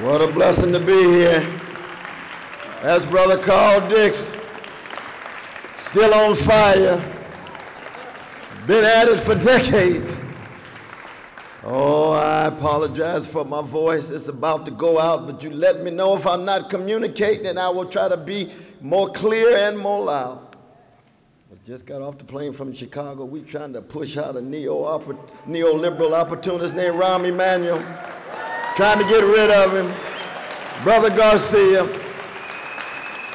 What a blessing to be here. That's Brother Carl Dix, still on fire, been at it for decades. Oh, I apologize for my voice. It's about to go out, but you let me know if I'm not communicating, and I will try to be more clear and more loud. I just got off the plane from Chicago. We trying to push out a neoliberal opportunist named Rahm Emanuel, trying to get rid of him. Brother Garcia,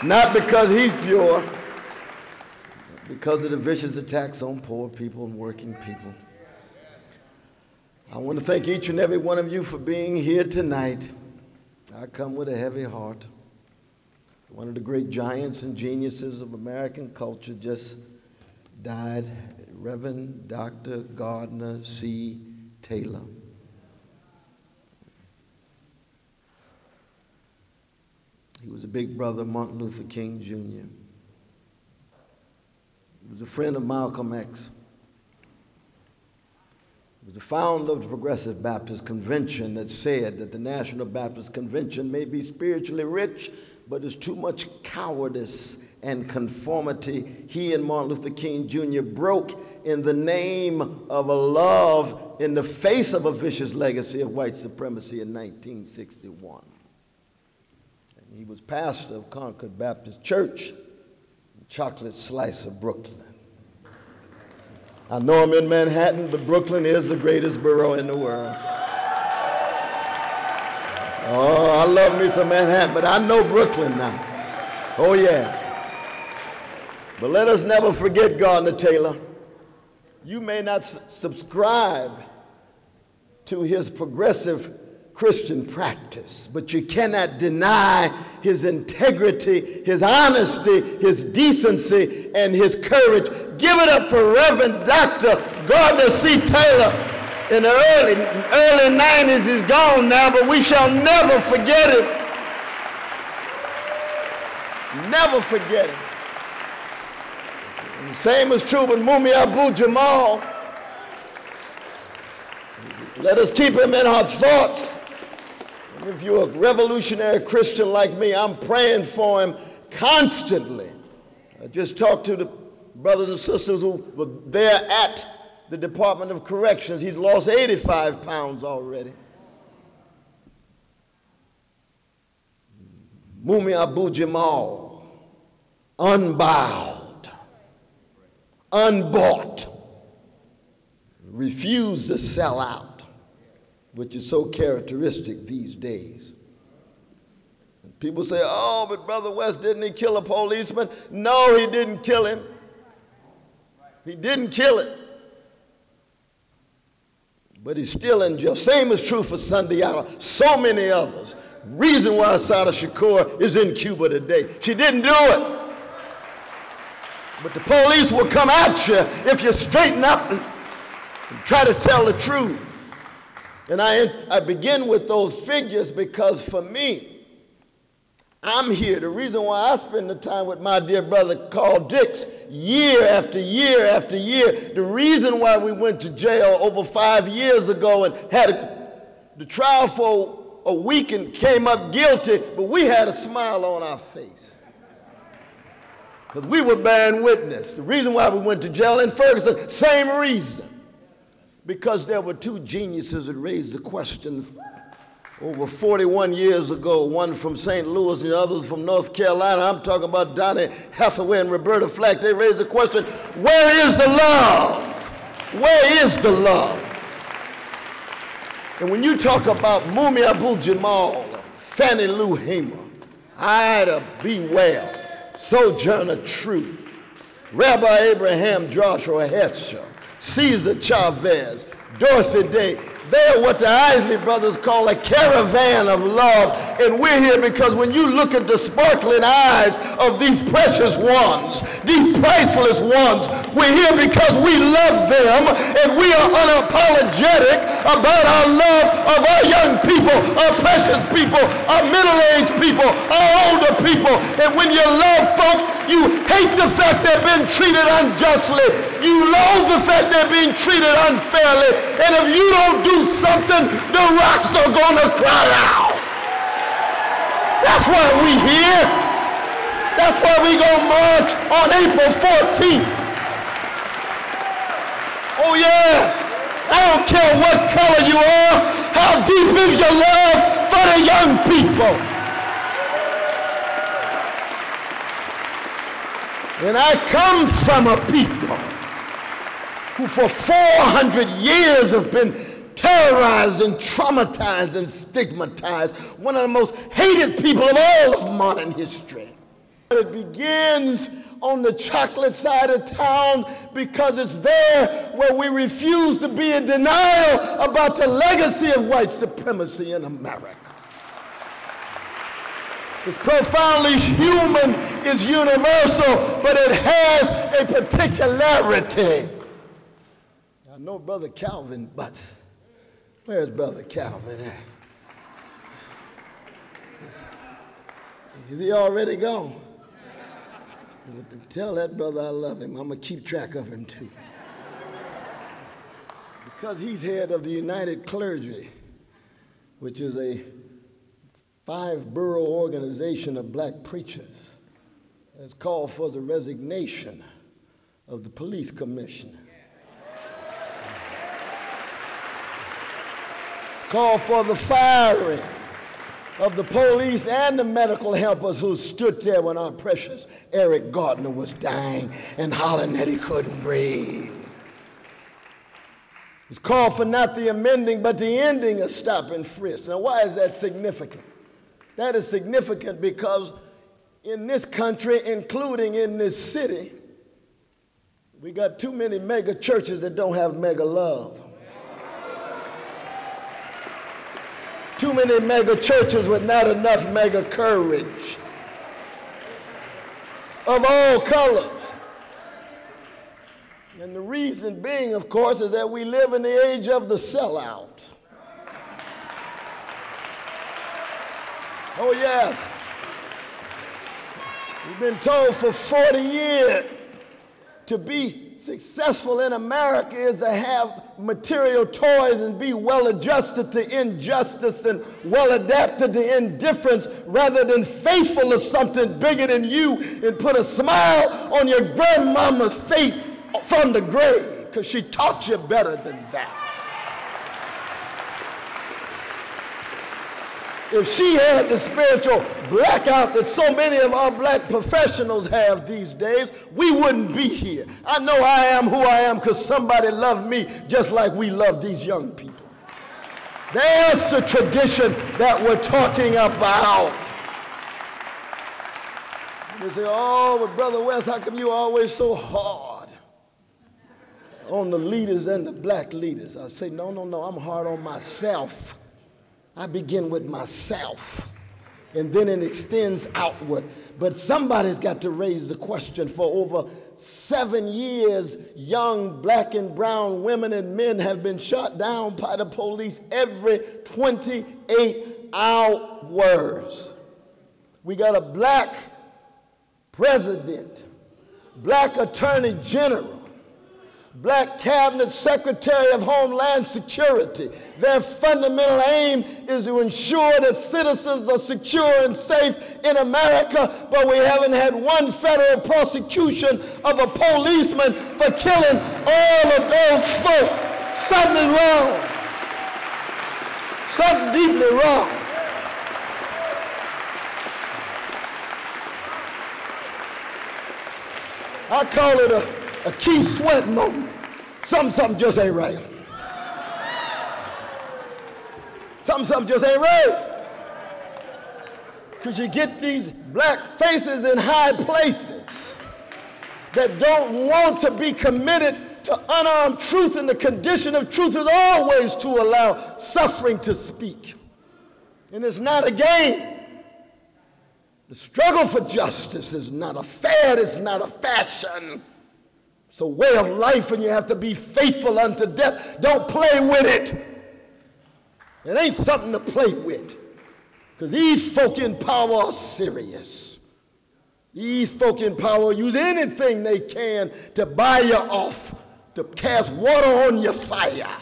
not because he's pure, but because of the vicious attacks on poor people and working people. I want to thank each and every one of you for being here tonight. I come with a heavy heart. One of the great giants and geniuses of American culture just died, Reverend Dr. Gardner C. Taylor. He was a big brother of Martin Luther King, Jr. He was a friend of Malcolm X. He was the founder of the Progressive Baptist Convention that said that the National Baptist Convention may be spiritually rich, but there's too much cowardice and conformity. He and Martin Luther King, Jr. broke in the name of a love in the face of a vicious legacy of white supremacy in 1961. He was pastor of Concord Baptist Church, Chocolate Slice of Brooklyn. I know I'm in Manhattan, but Brooklyn is the greatest borough in the world. Oh, I love me some Manhattan, but I know Brooklyn now. Oh, yeah. But let us never forget Gardner Taylor. You may not subscribe to his progressive Christian practice, but you cannot deny his integrity, his honesty, his decency, and his courage. Give it up for Reverend Dr. Gardner C. Taylor. In the early 90s, he's gone now, but we shall never forget it. Never forget it. And the same is true with Mumia Abu-Jamal. Let us keep him in our thoughts. If you're a revolutionary Christian like me, I'm praying for him constantly. I just talked to the brothers and sisters who were there at the Department of Corrections. He's lost 85 pounds already. Mumia Abu-Jamal, unbowed, unbought, refused to sell out, which is so characteristic these days. And people say, oh, but Brother West, didn't he kill a policeman? No, he didn't kill him. He didn't kill it. But he's still in jail. Same is true for Sundiata, so many others. Reason why Assata Shakur is in Cuba today. She didn't do it. But the police will come at you if you straighten up and try to tell the truth. And I begin with those figures because for me, I'm here. The reason why I spend the time with my dear brother Carl Dix year after year after year, the reason why we went to jail over 5 years ago and had the trial for a week and came up guilty, but we had a smile on our face because we were bearing witness. The reason why we went to jail in Ferguson, same reason. Because there were two geniuses that raised the question over 41 years ago, one from St. Louis and the others from North Carolina. I'm talking about Donny Hathaway and Roberta Flack. They raised the question, where is the love? Where is the love? And when you talk about Mumia Abu-Jamal, Fannie Lou Hamer, Ida B. Wells, Sojourner Truth, Rabbi Abraham Joshua Heschel, Cesar Chavez, Dorothy Day, they're what the Isley brothers call a caravan of love. And we're here because when you look at the sparkling eyes of these precious ones, these priceless ones, we're here because we love them and we are unapologetic about our love of our young people, our precious people, our middle-aged people, our older people. And when you love folk, you hate the fact they're being treated unjustly. You loathe the fact they're being treated unfairly. And if you don't do something, the rocks are going to cry out. That's why we here. That's why we gonna march on April 14th. Oh yes. I don't care what color you are. How deep is your love for the young people? And I come from a people who for 400 years have been terrorized and traumatized and stigmatized. One of the most hated people of all of modern history. It begins on the chocolate side of town because it's there where we refuse to be in denial about the legacy of white supremacy in America. It's profoundly human, it's universal, but it has a particularity. I know Brother Calvin, but where's Brother Calvin at? Is he already gone? Tell that brother I love him. I'm going to keep track of him too. Because he's head of the United Clergy, which is a 5-borough organization of black preachers, has called for the resignation of the police commissioner. Called for the firing of the police and the medical helpers who stood there when our precious Eric Gardner was dying and hollering that he couldn't breathe. It's called for not the amending but the ending of stop and frisk. Now why is that significant? That is significant because in this country, including in this city, we got too many mega churches that don't have mega love. Too many mega churches with not enough mega courage of all colors. And the reason being, of course, is that we live in the age of the sellout. Oh yes. We've been told for 40 years to be successful in America is to have material toys and be well adjusted to injustice and well adapted to indifference rather than faithful to something bigger than you and put a smile on your grandmama's face from the grave because she taught you better than that. If she had the spiritual blackout that so many of our black professionals have these days, we wouldn't be here. I know I am who I am because somebody loved me just like we love these young people. That's the tradition that we're talking about. They say, oh, but Brother West, how come you always so hard on the leaders and the black leaders? I say, no, I'm hard on myself. I begin with myself, and then it extends outward. But somebody's got to raise the question. For over 7 years, young black and brown women and men have been shot down by the police every 28 hours. We got a black president, black attorney general, black cabinet secretary of Homeland Security. Their fundamental aim is to ensure that citizens are secure and safe in America, but we haven't had one federal prosecution of a policeman for killing all of those folk. Something is wrong. Something deeply wrong. I call it a Keith Sweat moment. Something just ain't right. Something just ain't right. Because you get these black faces in high places that don't want to be committed to unarmed truth, and the condition of truth is always to allow suffering to speak. And it's not a game. The struggle for justice is not a fad, it's not a fashion. It's a way of life, and you have to be faithful unto death. Don't play with it. It ain't something to play with, because these folk in power are serious. These folk in power use anything they can to buy you off, to cast water on your fire,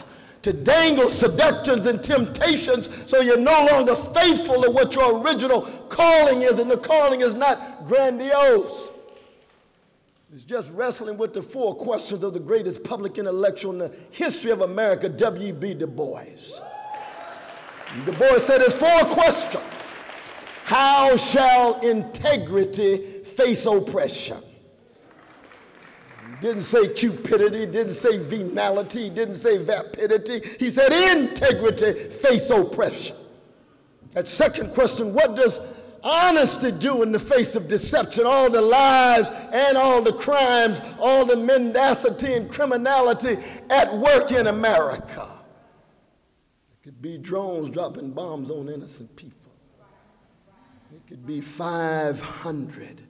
to dangle seductions and temptations so you're no longer faithful to what your original calling is, and the calling is not grandiose. It's just wrestling with the 4 questions of the greatest public intellectual in the history of America, W.B. Du Bois. Du Bois said there's 4 questions. How shall integrity face oppression? He didn't say cupidity, didn't say venality, he didn't say vapidity. He said integrity face oppression. That second question, what does honesty do in the face of deception? All the lies and all the crimes, all the mendacity and criminality at work in America. It could be drones dropping bombs on innocent people. It could be 500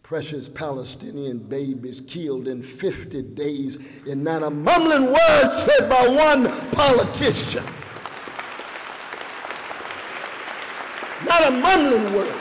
precious Palestinian babies killed in 50 days and not a mumbling word said by one politician. Not a mumbling word.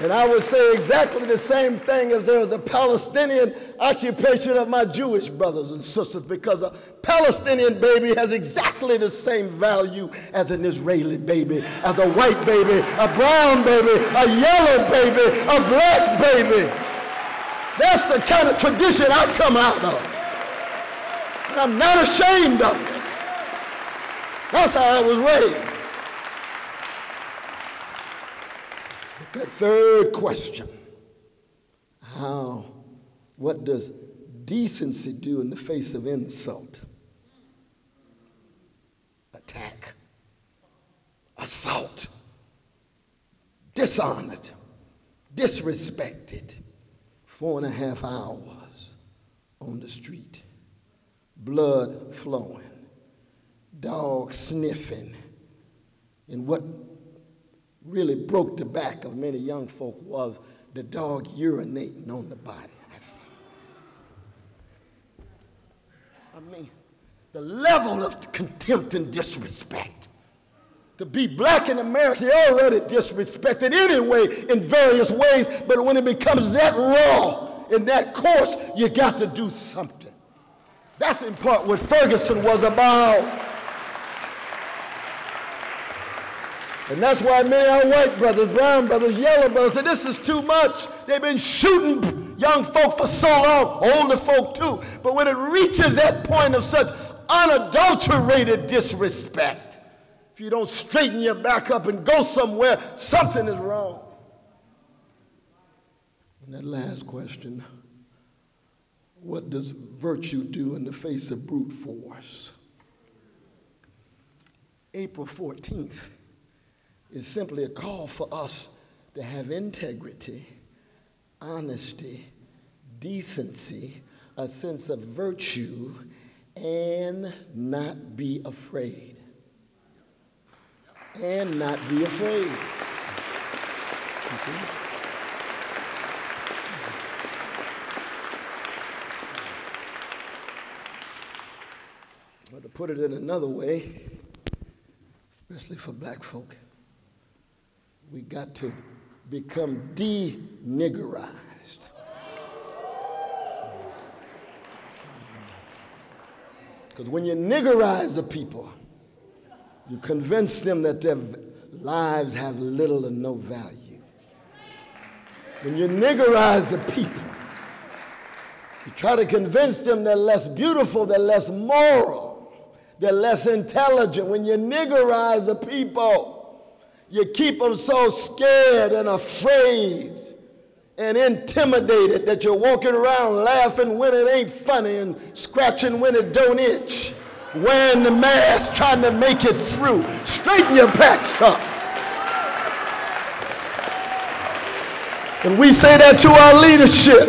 And I would say exactly the same thing if there was a Palestinian occupation of my Jewish brothers and sisters, because a Palestinian baby has exactly the same value as an Israeli baby, as a white baby, a brown baby, a yellow baby, a black baby. That's the kind of tradition I come out of. And I'm not ashamed of it. That's how I was raised. But that third question, what does decency do in the face of insult, attack, assault, dishonored, disrespected? 4.5 hours on the street, blood flowing, dog sniffing, and what really broke the back of many young folk was the dog urinating on the body. I mean, the level of contempt and disrespect. To be black in America, you're already disrespected anyway in various ways, but when it becomes that raw and that coarse, you got to do something. That's in part what Ferguson was about. And that's why many of our white brothers, brown brothers, yellow brothers say this is too much. They've been shooting young folk for so long, older folk too. But when it reaches that point of such unadulterated disrespect, if you don't straighten your back up and go somewhere, something is wrong. And that last question, what does virtue do in the face of brute force? April 14th. is simply a call for us to have integrity, honesty, decency, a sense of virtue, and not be afraid. And not be afraid. Okay. But to put it in another way, especially for black folk, we got to become de-niggerized. Because when you niggerize the people, you convince them that their lives have little or no value. When you niggerize the people, you try to convince them they're less beautiful, they're less moral, they're less intelligent. When you niggerize the people, you keep them so scared and afraid and intimidated that you're walking around laughing when it ain't funny and scratching when it don't itch, wearing the mask, trying to make it through. Straighten your backs up. And we say that to our leadership.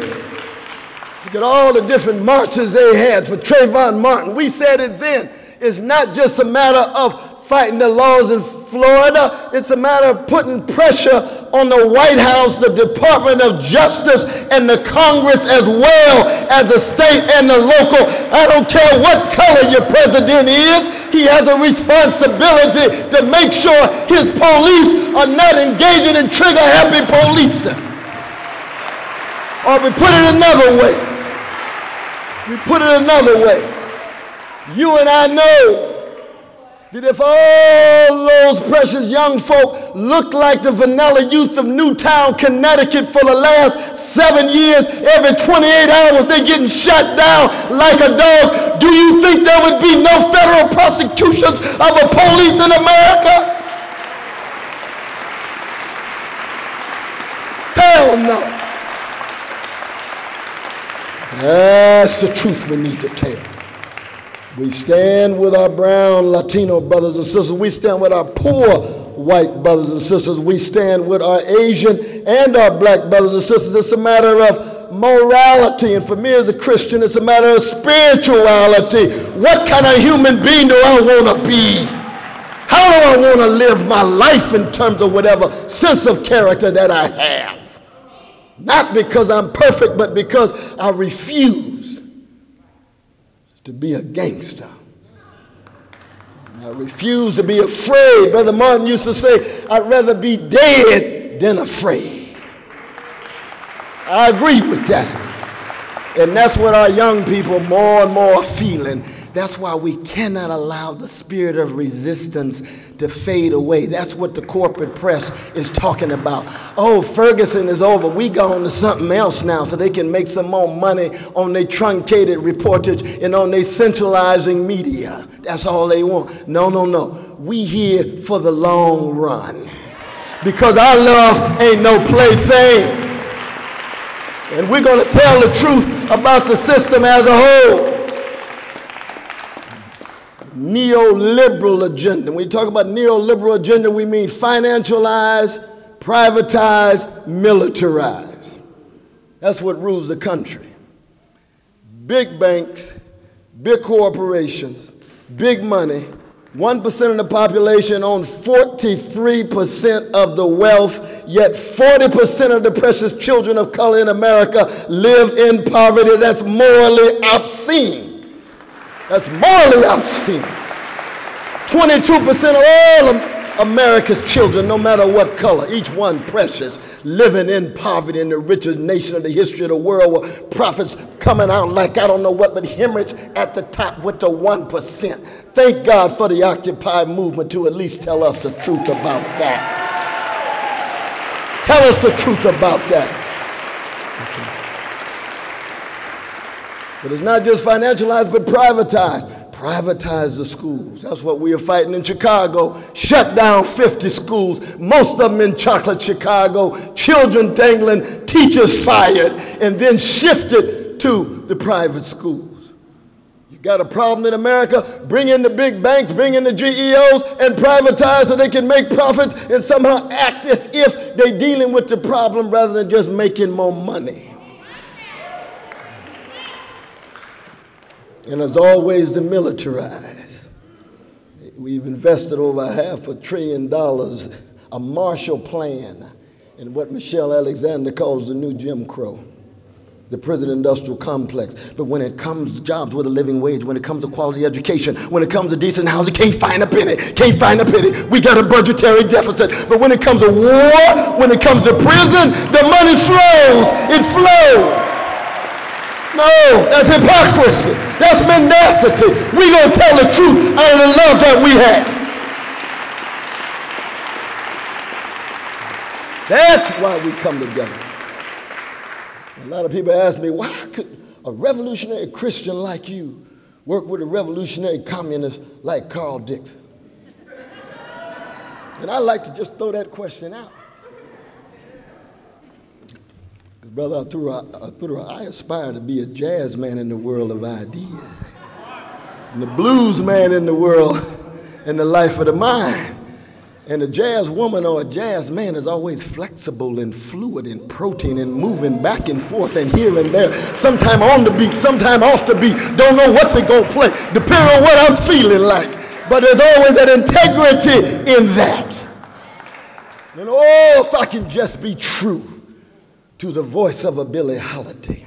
Look at all the different marches they had for Trayvon Martin. We said it then. It's not just a matter of fighting the laws in Florida. It's a matter of putting pressure on the White House, the Department of Justice, and the Congress, as well as the state and the local. I don't care what color your president is. He has a responsibility to make sure his police are not engaging in trigger-happy policing. Or we put it another way, We put it another way. You and I know that if all those precious young folk look like the vanilla youth of Newtown, Connecticut for the last 7 years, every 28 hours they're getting shot down like a dog, do you think there would be no federal prosecutions of a police in America? Hell no. That's the truth we need to tell. We stand with our brown Latino brothers and sisters. We stand with our poor white brothers and sisters. We stand with our Asian and our black brothers and sisters. It's a matter of morality. And for me as a Christian, it's a matter of spirituality. What kind of human being do I want to be? How do I want to live my life in terms of whatever sense of character that I have? Not because I'm perfect, but because I refuse to be a gangster. I refuse to be afraid. Brother Martin used to say, I'd rather be dead than afraid. I agree with that. And that's what our young people more and more are feeling. That's why we cannot allow the spirit of resistance to fade away. That's what the corporate press is talking about. Oh, Ferguson is over. We gone to something else now so they can make some more money on their truncated reportage and on their centralizing media. That's all they want. No, no, no. We here for the long run. Because our love ain't no plaything. And we're going to tell the truth about the system as a whole. Neoliberal agenda. When we talk about neoliberal agenda, we mean financialize, privatize, militarize. That's what rules the country. Big banks, big corporations, big money, 1% of the population own 43% of the wealth, yet 40% of the precious children of color in America live in poverty. That's morally obscene. That's morally obscene. 22% of all America's children, no matter what color, each one precious, living in poverty in the richest nation of the history of the world, with profits coming out like I don't know what, but hemorrhage at the top with the 1%. Thank God for the Occupy movement to at least tell us the truth about that. Tell us the truth about that. But it's not just financialized, but privatized. Privatize the schools. That's what we are fighting in Chicago. Shut down 50 schools, most of them in chocolate Chicago, children dangling, teachers fired, and then shifted to the private schools. You got a problem in America? Bring in the big banks, bring in the GEOs, and privatize so they can make profits and somehow act as if they're dealing with the problem rather than just making more money. And as always, to militarize. We've invested over $500 billion, a Marshall Plan, in what Michelle Alexander calls the new Jim Crow, the prison industrial complex. But when it comes to jobs with a living wage, when it comes to quality education, when it comes to decent housing, can't find a penny, can't find a penny. We got a budgetary deficit. But when it comes to war, when it comes to prison, the money flows, it flows. No, that's hypocrisy. That's mendacity. We're going to tell the truth out of the love that we have. That's why we come together. A lot of people ask me, why could a revolutionary Christian like you work with a revolutionary communist like Carl Dix? And I like to just throw that question out. Brother, I aspire to be a jazz man in the world of ideas, and the blues man in the world, in the life of the mind. And a jazz woman or a jazz man is always flexible and fluid and protein and moving back and forth and here and there. Sometime on the beat, sometime off the beat. Don't know what they're going to play, depending on what I'm feeling like. But there's always an integrity in that. And oh, if I can just be true to the voice of a Billie Holiday.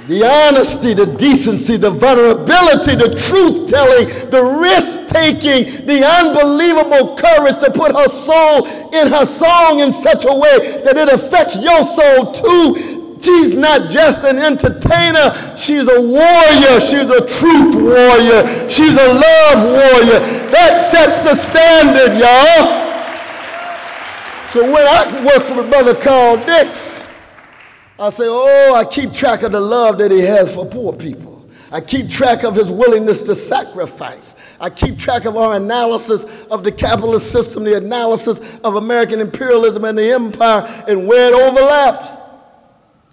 The honesty, the decency, the vulnerability, the truth-telling, the risk-taking, the unbelievable courage to put her soul in her song in such a way that it affects your soul too. She's not just an entertainer. She's a warrior. She's a truth warrior. She's a love warrior. That sets the standard, y'all. So when I work with Brother Carl Dix, I say, oh, I keep track of the love that he has for poor people. I keep track of his willingness to sacrifice. I keep track of our analysis of the capitalist system, the analysis of American imperialism and the empire, and where it overlaps.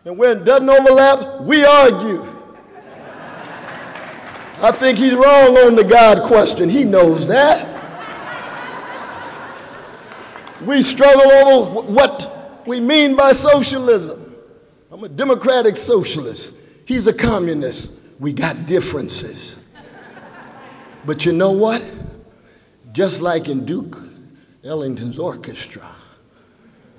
And where it doesn't overlap, we argue. I think he's wrong on the God question. He knows that. We struggle over what we mean by socialism. I'm a democratic socialist. He's a communist. We got differences. But you know what? Just like in Duke Ellington's orchestra,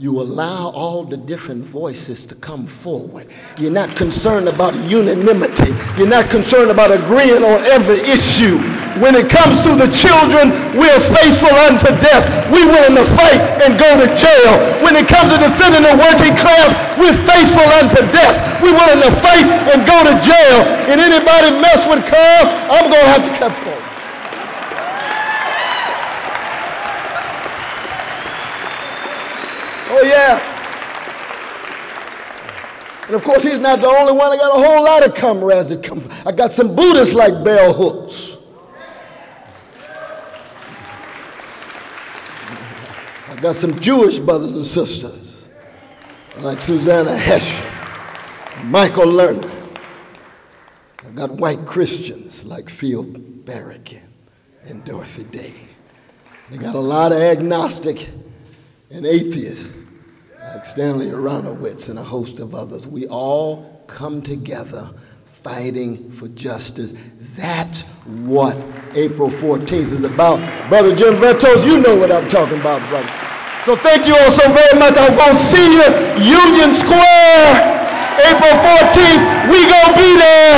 you allow all the different voices to come forward. You're not concerned about unanimity. You're not concerned about agreeing on every issue. When it comes to the children, we're faithful unto death. We're willing to fight and go to jail. When it comes to defending the working class, we're faithful unto death. We're willing to fight and go to jail. And anybody mess with Carl, I'm going to have to cut forward. Oh, yeah. And of course, he's not the only one. I got a whole lot of comrades that come. I got some Buddhists like bell hooks. I got some Jewish brothers and sisters like Susanna Hesch, Michael Lerner. I've got white Christians like Phil Barrick and Dorothy Day. I got a lot of agnostic and atheists like Stanley Aronowitz and a host of others. We all come together fighting for justice. That's what April 14th is about. Brother Jim Ventos, you know what I'm talking about, brother. So thank you all so very much. I'm going to see you Union Square, April 14th. We gonna be there.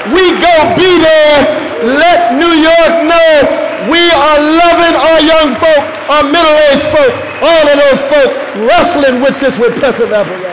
We gonna be there. Let New York know we are loving our young folk, our middle-aged folk, all of those folk wrestling with this repressive apparatus.